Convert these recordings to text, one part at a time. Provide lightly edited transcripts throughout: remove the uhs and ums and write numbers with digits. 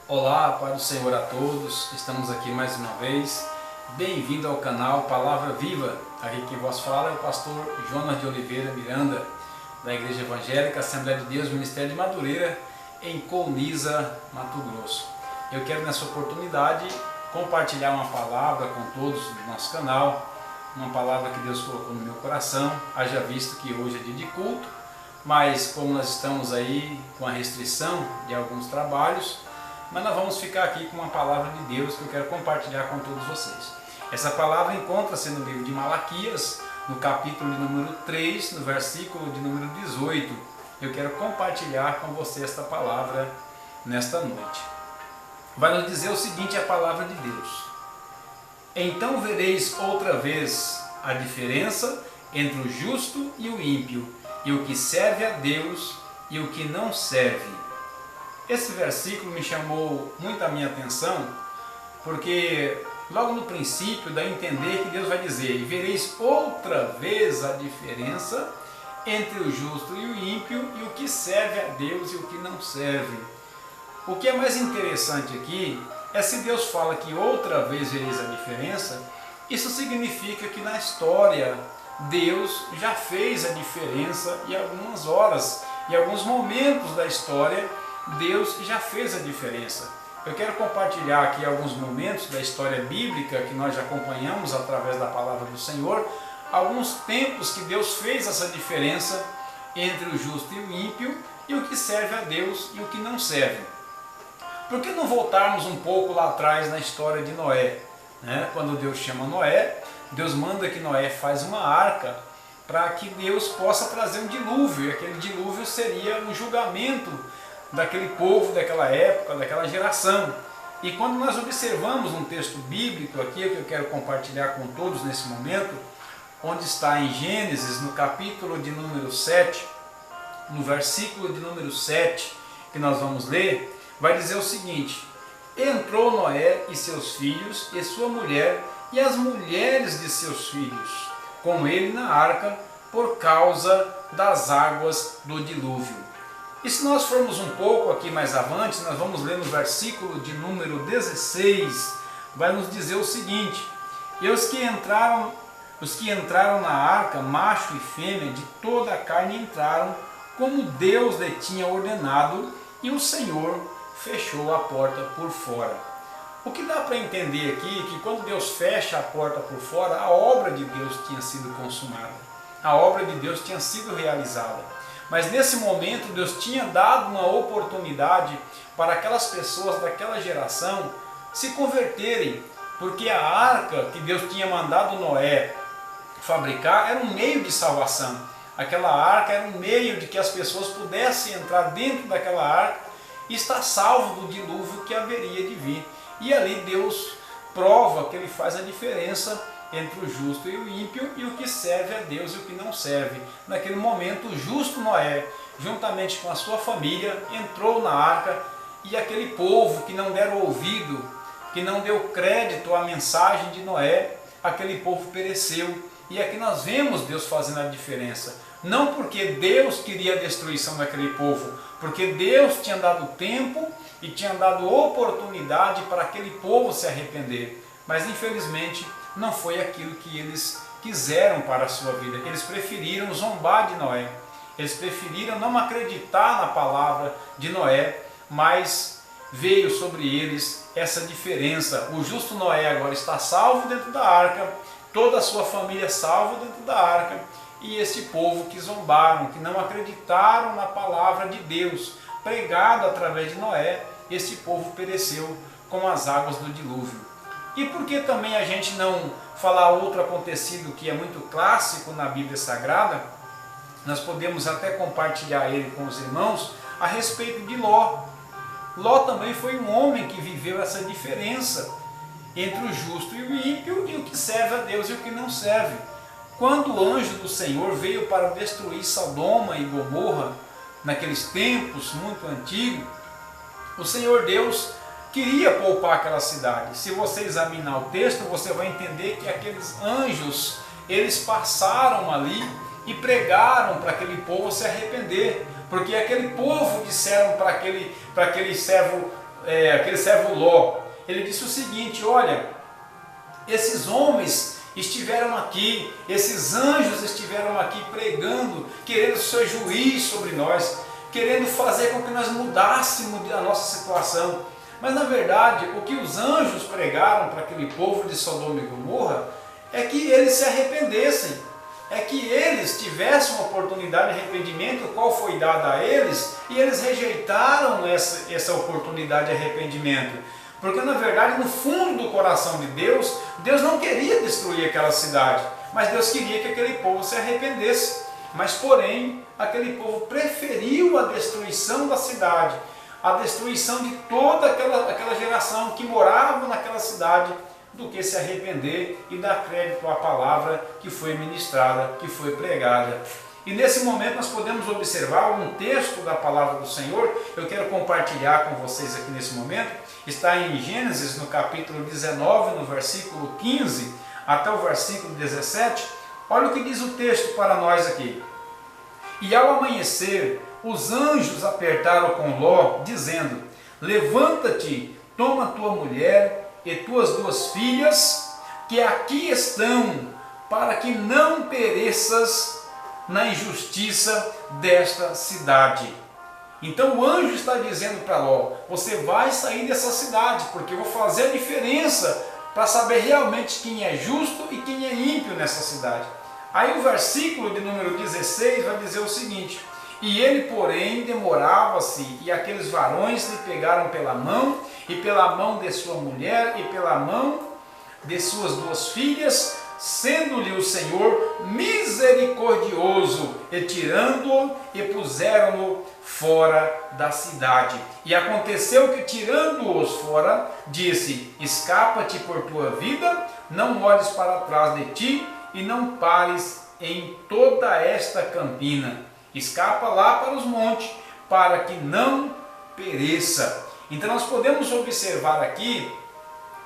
Olá, paz do Senhor a todos, estamos aqui mais uma vez. Bem-vindo ao canal Palavra Viva. Aqui quem vos fala é o pastor Jonas de Oliveira Miranda, da Igreja Evangélica Assembleia de Deus, Ministério de Madureira, em Colniza, Mato Grosso. Eu quero nessa oportunidade compartilhar uma palavra com todos do nosso canal, uma palavra que Deus colocou no meu coração, haja visto que hoje é dia de culto, mas como nós estamos aí com a restrição de alguns trabalhos, mas nós vamos ficar aqui com uma palavra de Deus que eu quero compartilhar com todos vocês. Essa palavra encontra-se no livro de Malaquias, no capítulo de número 3, no versículo de número 18. Eu quero compartilhar com você esta palavra nesta noite. Vai nos dizer o seguinte, a palavra de Deus: então vereis outra vez a diferença entre o justo e o ímpio, e o que serve a Deus e o que não serve. Esse versículo me chamou muito a minha atenção, porque logo no princípio dá a entender que Deus vai dizer: e vereis outra vez a diferença entre o justo e o ímpio, e o que serve a Deus e o que não serve. O que é mais interessante aqui é se Deus fala que outra vez vereis a diferença, isso significa que na história Deus já fez a diferença em algumas horas, em alguns momentos da história, Deus já fez a diferença. Eu quero compartilhar aqui alguns momentos da história bíblica que nós já acompanhamos através da palavra do Senhor, alguns tempos que Deus fez essa diferença entre o justo e o ímpio, e o que serve a Deus e o que não serve. Por que não voltarmos um pouco lá atrás na história de Noé? Quando Deus chama Noé, Deus manda que Noé faz uma arca para que Deus possa trazer um dilúvio, e aquele dilúvio seria um julgamento daquele povo, daquela época, daquela geração. E quando nós observamos um texto bíblico aqui, que eu quero compartilhar com todos nesse momento, onde está em Gênesis, no capítulo de número 7, no versículo de número 7, que nós vamos ler, vai dizer o seguinte: entrou Noé e seus filhos, e sua mulher, e as mulheres de seus filhos, com ele na arca, por causa das águas do dilúvio. E se nós formos um pouco aqui mais avante, nós vamos ler no versículo de número 16, vai nos dizer o seguinte: e os que entraram na arca, macho e fêmea, de toda a carne entraram, como Deus lhe tinha ordenado, e o Senhor fechou a porta por fora. O que dá para entender aqui é que quando Deus fecha a porta por fora, a obra de Deus tinha sido consumada, a obra de Deus tinha sido realizada. Mas nesse momento Deus tinha dado uma oportunidade para aquelas pessoas daquela geração se converterem, porque a arca que Deus tinha mandado Noé fabricar era um meio de salvação. Aquela arca era um meio de que as pessoas pudessem entrar dentro daquela arca e estar salvo do dilúvio que haveria de vir. E ali Deus prova que Ele faz a diferença entre o justo e o ímpio, e o que serve a Deus e o que não serve. Naquele momento, o justo Noé, juntamente com a sua família, entrou na arca, e aquele povo que não deram ouvido, que não deu crédito à mensagem de Noé, aquele povo pereceu. E aqui nós vemos Deus fazendo a diferença. Não porque Deus queria a destruição daquele povo, porque Deus tinha dado tempo e tinha dado oportunidade para aquele povo se arrepender. Mas infelizmente não foi aquilo que eles quiseram para a sua vida. Eles preferiram zombar de Noé. Eles preferiram não acreditar na palavra de Noé, mas veio sobre eles essa diferença. O justo Noé agora está salvo dentro da arca, toda a sua família salva dentro da arca, e esse povo que zombaram, que não acreditaram na palavra de Deus, pregada através de Noé, esse povo pereceu com as águas do dilúvio. E por que também a gente não falar outro acontecido que é muito clássico na Bíblia Sagrada? Nós podemos até compartilhar ele com os irmãos a respeito de Ló. Ló também foi um homem que viveu essa diferença entre o justo e o ímpio, e o que serve a Deus e o que não serve. Quando o anjo do Senhor veio para destruir Sodoma e Gomorra, naqueles tempos muito antigos, o Senhor Deus queria poupar aquela cidade. Se você examinar o texto, você vai entender que aqueles anjos, eles passaram ali e pregaram para aquele povo se arrepender, porque aquele povo disseram para aquele servo aquele servo Ló, ele disse o seguinte: olha, esses homens estiveram aqui, esses anjos estiveram aqui pregando, querendo ser juiz sobre nós, querendo fazer com que nós mudássemos a nossa situação. Mas na verdade, o que os anjos pregaram para aquele povo de Sodoma e Gomorra é que eles se arrependessem, é que eles tivessem uma oportunidade de arrependimento, qual foi dada a eles, e eles rejeitaram essa oportunidade de arrependimento. Porque na verdade, no fundo do coração de Deus, Deus não queria destruir aquela cidade, mas Deus queria que aquele povo se arrependesse. Mas porém, aquele povo preferiu a destruição da cidade, a destruição de toda aquela geração que morava naquela cidade, do que se arrepender e dar crédito à palavra que foi ministrada, que foi pregada. E nesse momento nós podemos observar um texto da palavra do Senhor. Eu quero compartilhar com vocês aqui nesse momento. Está em Gênesis, no capítulo 19, no versículo 15 até o versículo 17. Olha o que diz o texto para nós aqui. E ao amanhecer, os anjos apertaram com Ló, dizendo: levanta-te, toma tua mulher e tuas 2 filhas, que aqui estão, para que não pereças na injustiça desta cidade. Então o anjo está dizendo para Ló: você vai sair dessa cidade, porque eu vou fazer a diferença para saber realmente quem é justo e quem é ímpio nessa cidade. Aí o versículo de número 16 vai dizer o seguinte: e ele, porém, demorava-se, e aqueles varões lhe pegaram pela mão, e pela mão de sua mulher, e pela mão de suas 2 filhas, sendo-lhe o Senhor misericordioso, e tirando-o e puseram-no fora da cidade. E aconteceu que, tirando-os fora, disse: escapa-te por tua vida, não olhes para trás de ti, e não pares em toda esta campina. Escapa lá para os montes, para que não pereça. Então nós podemos observar aqui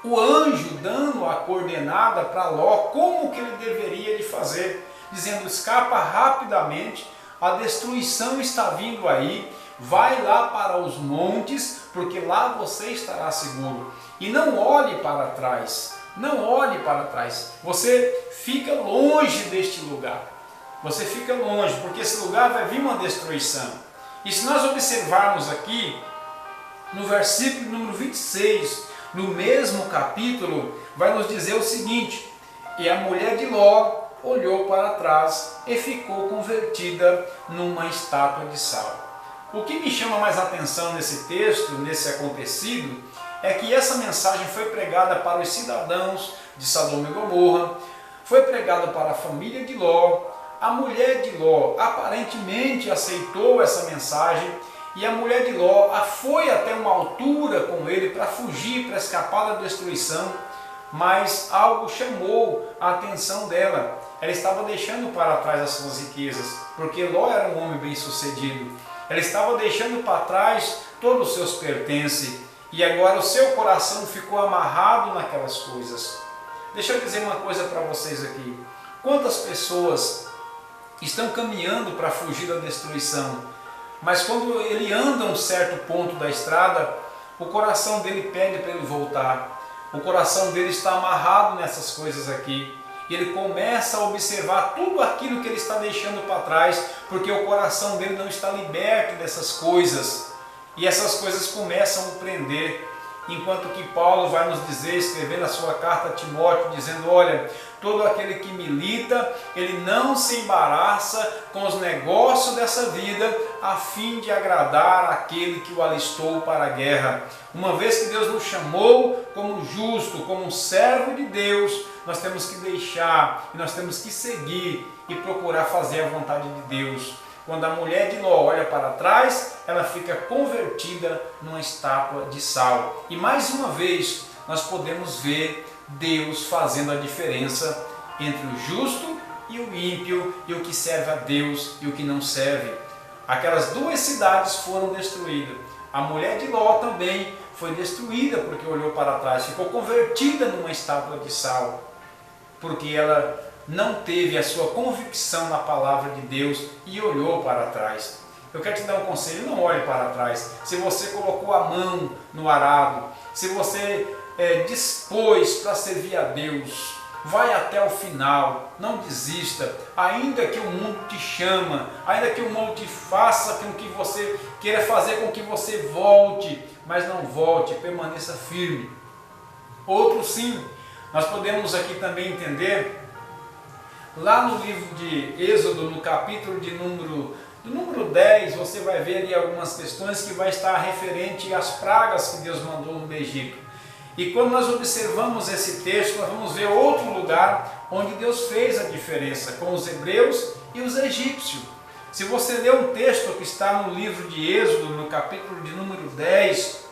o anjo dando a coordenada para Ló, como que ele deveria de fazer, dizendo: escapa rapidamente, a destruição está vindo aí, vai lá para os montes, porque lá você estará seguro. E não olhe para trás, não olhe para trás, você fica longe deste lugar, você fica longe, porque esse lugar vai vir uma destruição. E se nós observarmos aqui, no versículo número 26, no mesmo capítulo, vai nos dizer o seguinte: e a mulher de Ló olhou para trás e ficou convertida numa estátua de sal. O que me chama mais atenção nesse texto, nesse acontecido, é que essa mensagem foi pregada para os cidadãos de Sodoma e Gomorra, foi pregada para a família de Ló. A mulher de Ló aparentemente aceitou essa mensagem, e a mulher de Ló foi até uma altura com ele para fugir, para escapar da destruição, mas algo chamou a atenção dela. Ela estava deixando para trás as suas riquezas, porque Ló era um homem bem sucedido. Ela estava deixando para trás todos os seus pertences, e agora o seu coração ficou amarrado naquelas coisas. Deixa eu dizer uma coisa para vocês aqui: quantas pessoas estão caminhando para fugir da destruição, mas quando ele anda um certo ponto da estrada, o coração dele pede para ele voltar. O coração dele está amarrado nessas coisas aqui. E ele começa a observar tudo aquilo que ele está deixando para trás, porque o coração dele não está liberto dessas coisas. E essas coisas começam a o prender. Enquanto que Paulo vai nos dizer, escrevendo a sua carta a Timóteo, dizendo: olha, todo aquele que milita, ele não se embaraça com os negócios dessa vida, a fim de agradar aquele que o alistou para a guerra. Uma vez que Deus nos chamou como justo, como um servo de Deus, nós temos que deixar, e nós temos que seguir e procurar fazer a vontade de Deus. Quando a mulher de Ló olha para trás, ela fica convertida numa estátua de sal. E mais uma vez, nós podemos ver Deus fazendo a diferença entre o justo e o ímpio, e o que serve a Deus e o que não serve. Aquelas 2 cidades foram destruídas. A mulher de Ló também foi destruída porque olhou para trás, ficou convertida numa estátua de sal, porque ela não teve a sua convicção na palavra de Deus e olhou para trás. eu quero te dar um conselho, não olhe para trás. Se você colocou a mão no arado, se você dispôs para servir a Deus, vai até o final, não desista, ainda que o mundo te chama, ainda que o mundo te faça com que você queira fazer com que você volte, mas não volte, permaneça firme. Outro sim, nós podemos aqui também entender, lá no livro de Êxodo, no capítulo de número 10, você vai ver ali algumas questões que vai estar referente às pragas que Deus mandou no Egito. E quando nós observamos esse texto, nós vamos ver outro lugar onde Deus fez a diferença com os hebreus e os egípcios. Se você ler um texto que está no livro de Êxodo, no capítulo de número 10,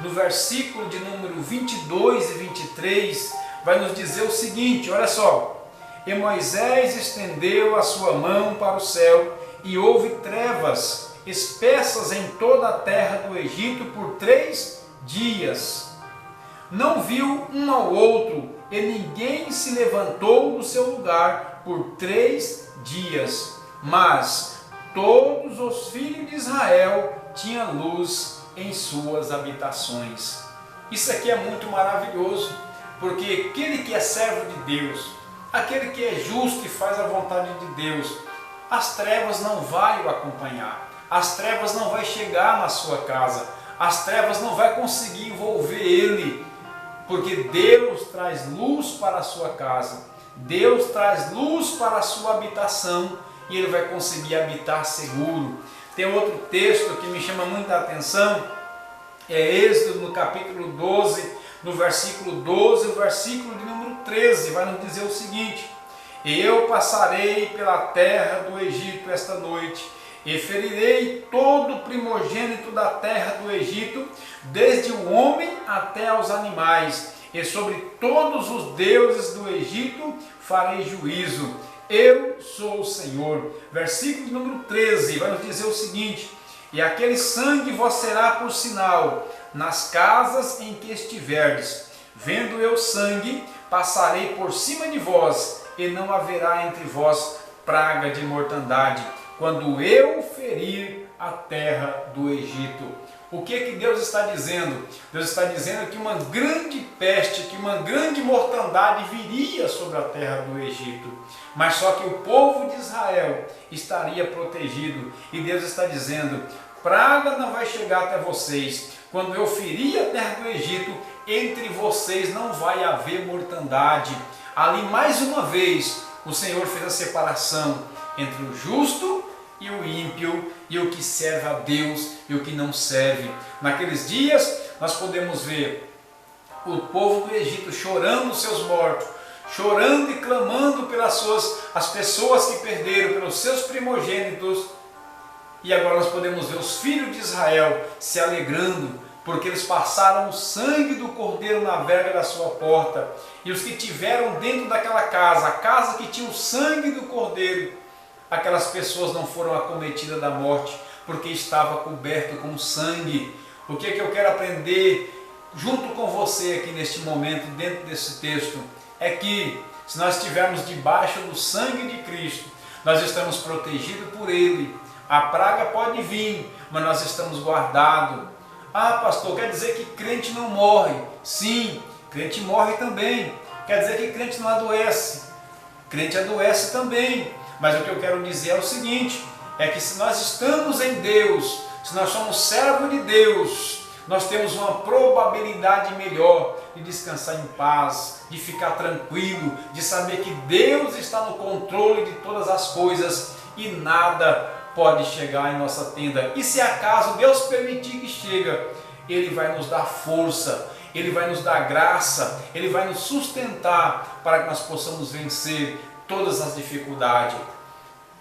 no versículo de número 22 e 23, vai nos dizer o seguinte, olha só. E Moisés estendeu a sua mão para o céu, e houve trevas espessas em toda a terra do Egito por 3 dias. Não viu um ao outro, e ninguém se levantou do seu lugar por 3 dias. Mas todos os filhos de Israel tinham luz em suas habitações. Isso aqui é muito maravilhoso, porque aquele que é servo de Deus, aquele que é justo e faz a vontade de Deus, as trevas não vai o acompanhar, as trevas não vai chegar na sua casa, as trevas não vai conseguir envolver ele, porque Deus traz luz para a sua casa, Deus traz luz para a sua habitação e ele vai conseguir habitar seguro. Tem outro texto que me chama muita atenção, é Êxodo no capítulo 12, no versículo 12, o versículo de número 13, vai nos dizer o seguinte: E eu passarei pela terra do Egito esta noite, e ferirei todo o primogênito da terra do Egito, desde o homem até aos animais, e sobre todos os deuses do Egito farei juízo. Eu sou o Senhor. Versículo número 13 vai nos dizer o seguinte: E aquele sangue vos será por sinal nas casas em que estiverdes. Vendo eu sangue, passarei por cima de vós, e não haverá entre vós praga de mortandade, quando eu ferir a terra do Egito. O que Deus está dizendo? Deus está dizendo que uma grande peste, que uma grande mortandade viria sobre a terra do Egito, mas só que o povo de Israel estaria protegido, e Deus está dizendo: praga não vai chegar até vocês, quando eu ferir a terra do Egito, entre vocês não vai haver mortandade. Ali mais uma vez o Senhor fez a separação entre o justo e o ímpio, e o que serve a Deus e o que não serve. Naqueles dias nós podemos ver o povo do Egito chorando os seus mortos, chorando e clamando pelas as pessoas que perderam, pelos seus primogênitos. E agora nós podemos ver os filhos de Israel se alegrando, porque eles passaram o sangue do cordeiro na verga da sua porta. E os que tiveram dentro daquela casa, a casa que tinha o sangue do cordeiro, aquelas pessoas não foram acometidas da morte, porque estava coberto com sangue. O que eu quero aprender junto com você aqui neste momento, dentro desse texto, é que se nós estivermos debaixo do sangue de Cristo, nós estamos protegidos por Ele. A praga pode vir, mas nós estamos guardados. Ah, pastor, quer dizer que crente não morre? Sim, crente morre também. Quer dizer que crente não adoece? Crente adoece também. Mas o que eu quero dizer é o seguinte, é que se nós estamos em Deus, se nós somos servos de Deus, nós temos uma probabilidade melhor de descansar em paz, de ficar tranquilo, de saber que Deus está no controle de todas as coisas e nada pode chegar em nossa tenda. E se acaso Deus permitir que chegue, Ele vai nos dar força, Ele vai nos dar graça, Ele vai nos sustentar para que nós possamos vencer todas as dificuldades.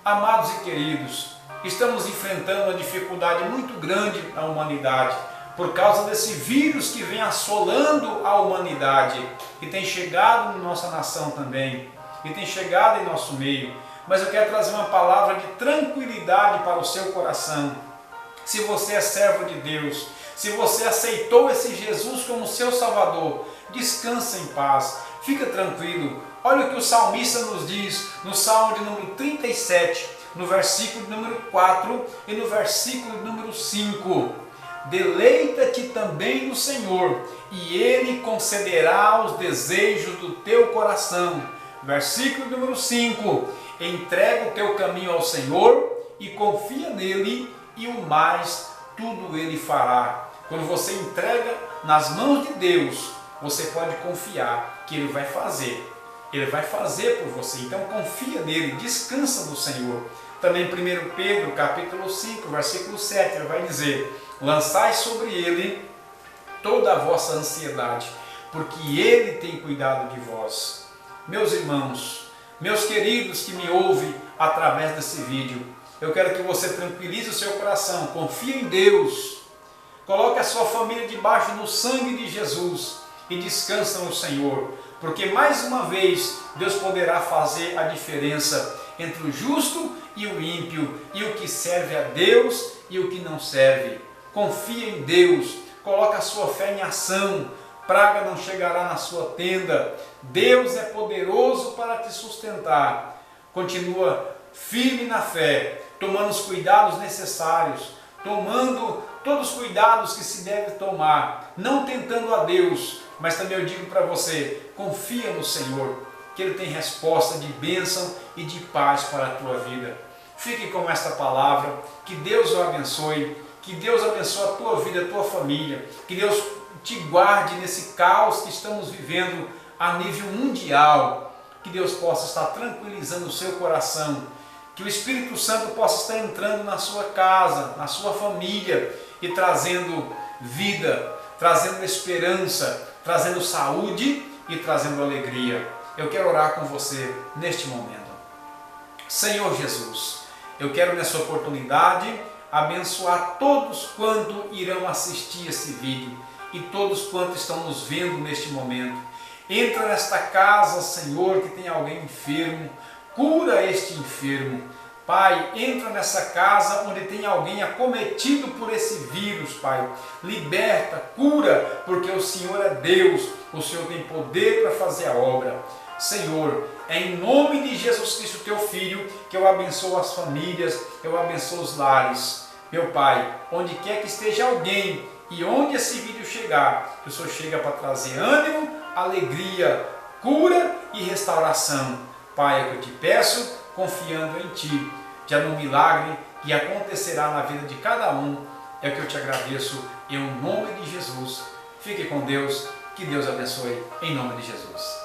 Amados e queridos, estamos enfrentando uma dificuldade muito grande na humanidade, por causa desse vírus que vem assolando a humanidade, e tem chegado na nossa nação também, e tem chegado em nosso meio. Mas eu quero trazer uma palavra de tranquilidade para o seu coração. Se você é servo de Deus, se você aceitou esse Jesus como seu Salvador, descansa em paz, fica tranquilo. Olha o que o salmista nos diz no Salmo de número 37, no versículo número 4 e no versículo número 5. Deleita-te também no Senhor, e Ele concederá os desejos do teu coração. Versículo número 5. Entrega o teu caminho ao Senhor e confia nele, e o mais tudo Ele fará. Quando você entrega nas mãos de Deus, você pode confiar que Ele vai fazer. Ele vai fazer por você. Então confia nele, descansa no Senhor. Também 1 Pedro, capítulo 5, versículo 7, ele vai dizer: lançai sobre ele toda a vossa ansiedade, porque ele tem cuidado de vós. Meus irmãos, meus queridos que me ouvem através desse vídeo, eu quero que você tranquilize o seu coração, confie em Deus, coloque a sua família debaixo do sangue de Jesus e descansa no Senhor, porque mais uma vez Deus poderá fazer a diferença entre o justo e o ímpio, e o que serve a Deus e o que não serve. Confia em Deus, coloque a sua fé em ação, praga não chegará na sua tenda, Deus é poderoso para te sustentar. Continua firme na fé, tomando os cuidados necessários, tomando todos os cuidados que se deve tomar, não tentando a Deus, mas também eu digo para você, confia no Senhor, que Ele tem resposta de bênção e de paz para a tua vida. Fique com esta palavra, que Deus o abençoe, que Deus abençoe a tua vida, a tua família, que Deus te guarde nesse caos que estamos vivendo a nível mundial, que Deus possa estar tranquilizando o seu coração, que o Espírito Santo possa estar entrando na sua casa, na sua família e trazendo vida, trazendo esperança, trazendo saúde e trazendo alegria. Eu quero orar com você neste momento. Senhor Jesus, eu quero nessa oportunidade abençoar todos quanto irão assistir esse vídeo e todos quantos estão nos vendo neste momento. Entra nesta casa, Senhor, que tem alguém enfermo, cura este enfermo. Pai, entra nessa casa onde tem alguém acometido por esse vírus, Pai. Liberta, cura, porque o Senhor é Deus, o Senhor tem poder para fazer a obra. Senhor, é em nome de Jesus Cristo, teu Filho, que eu abençoo as famílias, eu abençoo os lares. Meu Pai, onde quer que esteja alguém e onde esse vídeo chegar, que o Senhor chega para trazer ânimo, alegria, cura e restauração. Pai, é o que eu te peço, confiando em Ti, já no milagre que acontecerá na vida de cada um, é o que eu te agradeço, em nome de Jesus. Fique com Deus, que Deus abençoe, em nome de Jesus.